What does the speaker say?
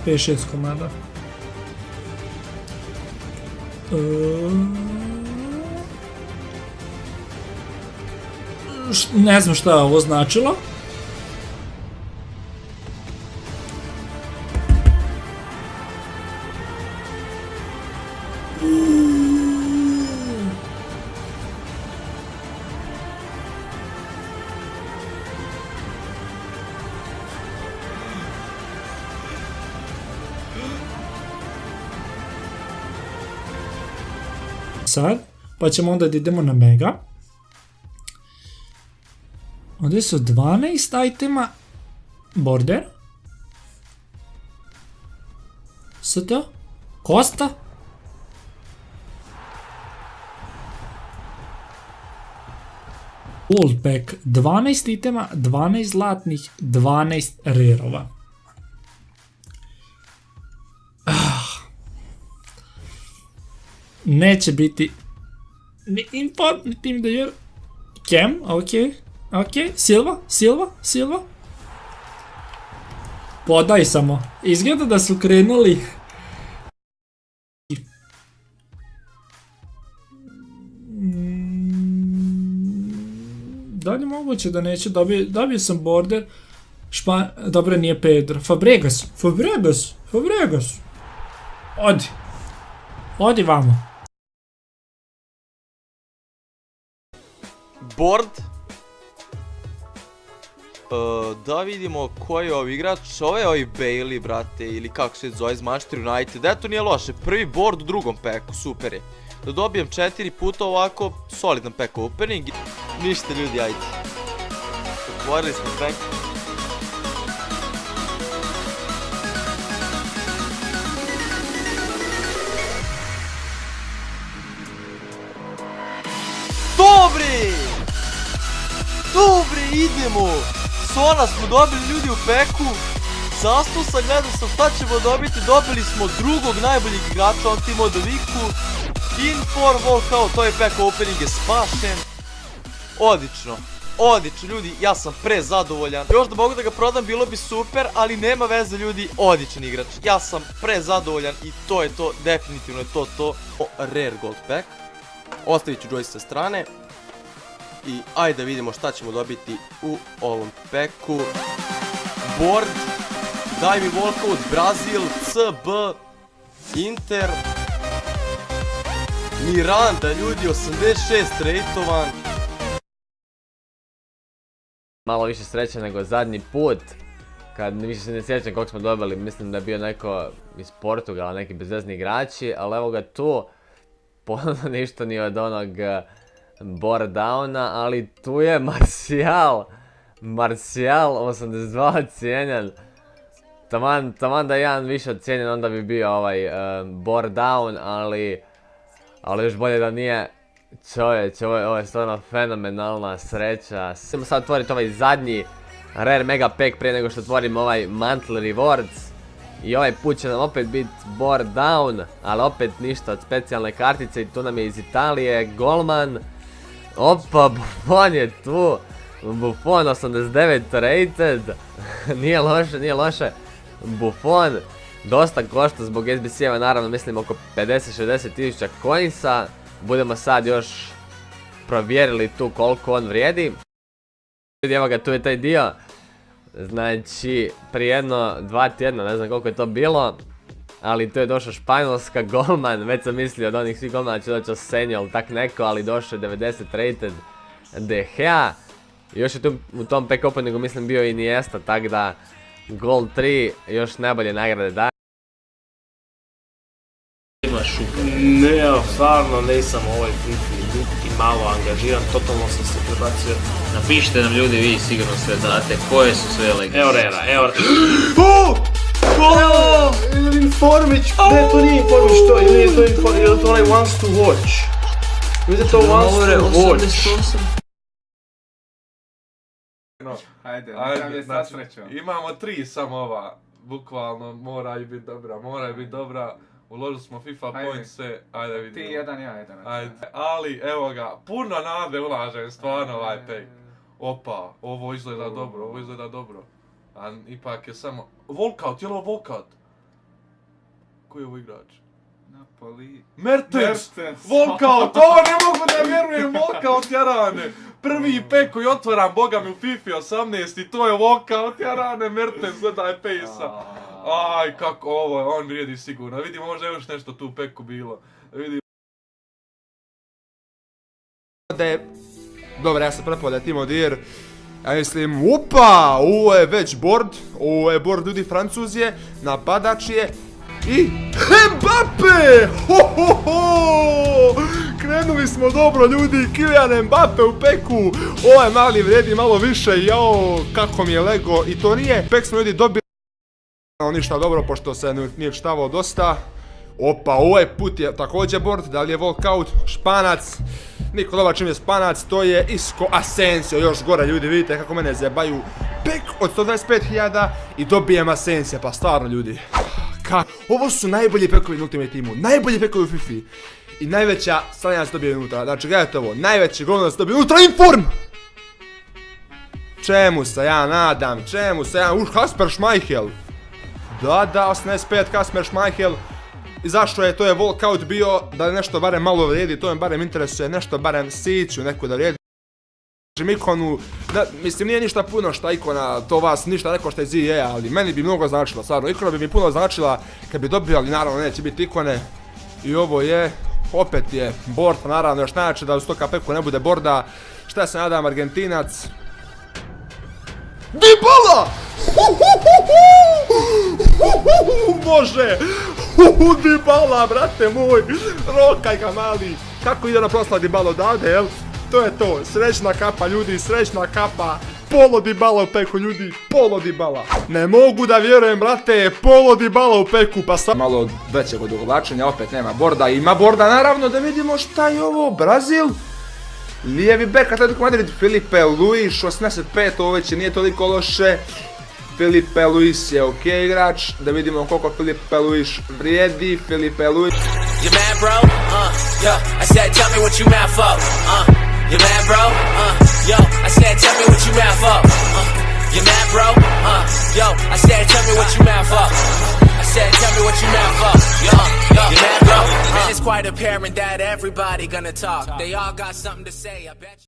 P6 komada. Ne znam šta je ovo značilo. Sad, pa ćemo onda da idemo na mega. Ovdje su 12 itema. Border. St. Kosta. Gold pack. 12 itema, 12 zlatnih, 12 rarova. Neće biti ni import, ni team the year. Cam, ok. Silva. Podaj samo. Izgleda da su krenuli. Da li moguće da neće, dobio sam border. Dobro, nije Pedro. Fabregas. Odi vamo. Board. Da vidimo ko je ovaj igrač. Ovo je ovaj Bailey, brate, ili kako se zove iz Manchester United. Eto, nije loše, prvi board u drugom packu, super je. Da dobijem 4 puta ovako, solidan pack opening. Ništa ljudi, ajde. Otvorili smo pack. Dobre, idemo! Sona smo dobili ljudi u peku. Zastao sam, gledao sam šta ćemo dobiti. Dobili smo drugog najboljeg igrača, on tim od Viku. Infor walkout, to je pack opening je spašen. Odlično ljudi, ja sam prezadovoljan. Još da mogu da ga prodam bilo bi super, ali nema veze ljudi, odličan igrač. Ja sam prezadovoljan i to je to, definitivno je to. Rare gold pack. Ostavit ću joy sa strane. I ajde da vidimo šta ćemo dobiti u ovom packu. Board, daj mi walkout, Brazil, CB, Inter, Miranda, ljudi, 86 rejtovan. Malo više sreće nego zadnji put, kad više se ne sjećam kog smo dobili, mislim da je bio neko iz Portugala, neki bezvezni igrači, ali evo ga tu, ponovno ništa ni od onog board downa, ali tu je Martial 82 cijenjen, taman da je jedan više ocijenjen, onda bi bio ovaj board down, ali još bolje da nije. Čovječe, ovo je stvarno fenomenalna sreća. Samo sad otvoriti ovaj zadnji rare mega pack prije nego što otvorim ovaj monthly rewards. I ovaj put će nam opet biti board down, ali opet ništa od specijalne kartice i tu nam je iz Italije golman. Opa, Buffon je tu. Buffon 89 rated. Nije loše. Buffon dosta košta zbog SBC-eva, naravno mislim oko 50-60 tisuća coinsa. Budemo sad još provjerili tu koliko on vrijedi. Evo ga, tu je taj dio. Znači, prije 2 tjedna, ne znam koliko je to bilo. Ali tu je došao Španjolska golman. Već sam mislio od onih svih golmana će doći Osenio ili tak neko, ali došao je 90 rated De Gea. Još je tu u tom pack openingu mislim bio i Iniesta, tak da Gold 3 još najbolje nagrade daje. Ne, evo, stvarno nisam ovaj Fifi niti malo angažiran, totalno sam se prebacio. Napišite nam ljudi, vi sigurno sve date, koje su sve legende. Evo Rera. Informić, ne, to nije Informić, ili to onaj wants to watch. Ili to wants to watch. Ajde, Ajde, nam je znači, sasrećo. imamo 3 samo ova, bukvalno moraju biti dobra, uložili smo FIFA Ajde. pointse, ajde vidimo. Ti jedan, ja jedan. Ajde, ali evo ga, puno nade ulažem stvarno ovaj pek. Opa, ovo izgleda dobro, a ipak je samo... Walkout, je li ovo walkout? Koji je ovo igrač? Napoli... Mertens! Mertens. Walkout! O, ne mogu da vjerujem, walkout, jarane! Prvi pek koji otvaram, boga mi u FIFA 18 i to je walkout, jarane, Mertens, gledaj pejsa. Aj, kako ovo, on vrijedi sigurno. Vidimo, možda je još nešto tu u peku bilo. Vidimo. Da je... Dobro, ja sam prepao da je Timo Dir. Ja mislim, upa, ovo je već board. Ovo je board ljudi Francuz je, napadač je. I... Mbappe! Ho, ho, ho! Krenuli smo dobro ljudi, Kylian Mbappe u peku. Ovaj mali vredi malo više, jao, kako mi je lego. I to nije, pek smo ljudi dobili. Ništa dobro, pošto se nije čitavao dosta. Opa, ovaj put je također board, da li je walkout, Španac. Niko dobar čim je Španac, to je Isco Asensio, još gore ljudi, vidite kako mene zebaju. Pek od 125.000 i dobijem Asensija, pa stvarno ljudi. Ovo su najbolji pekovi na Ultimate Teamu, najbolji pekovi u FIFA. I najveća strana se dobije unutra, znači gledajte ovo, najveći gol se dobije unutra, Inform! Čemu se ja nadam, Kasper Schmeichel. Da, 85 Kasper Schmeichel. I zašto je, to je walkout bio, da nešto barem malo vrijedi, to me barem interesuje, nešto barem siću neko da vrijedi. Ikonu, mislim nije ništa puno šta ikona, to vas ništa neko šta je ZE, ali meni bi mnogo značila, stvarno, ikona bi mi puno značila kad bi dobio, ali naravno neće biti ikone. I ovo je, opet je board, naravno još najjače da u 100 peku ne bude borda, šta se nadam, Argentinac. Dybala! Može! Dybala, brate moj! Rokaj ga mali! Kako ide na proslav Dybala odavde, jel? To je to, srećna kapa ljudi, srećna kapa! Polo Dybala u peku ljudi, Polo Dybala! Ne mogu da vjerujem, brate, Polo Dybala u peku, pa sad... Malo većeg odugovlačenja, opet nema borda, ima borda naravno, da vidimo šta je ovo, Brazil? Lijevi bek, Atletico Madrid, Filipe Luis, 85, ovo već nije toliko loše. Filipe Luis je ok igrač, da vidimo koliko Filipe Luis vrijedi, Filipe Luis. You mad bro? Yo, I said tell me what you mad for. You mad bro? Yo, I said tell me what you mad for. You mad bro? Yo, I said tell me what you mad for. I said tell me what you mad for. Yo, you mad bro? And it's quite apparent that everybody gonna talk. They all got something to say, I bet you.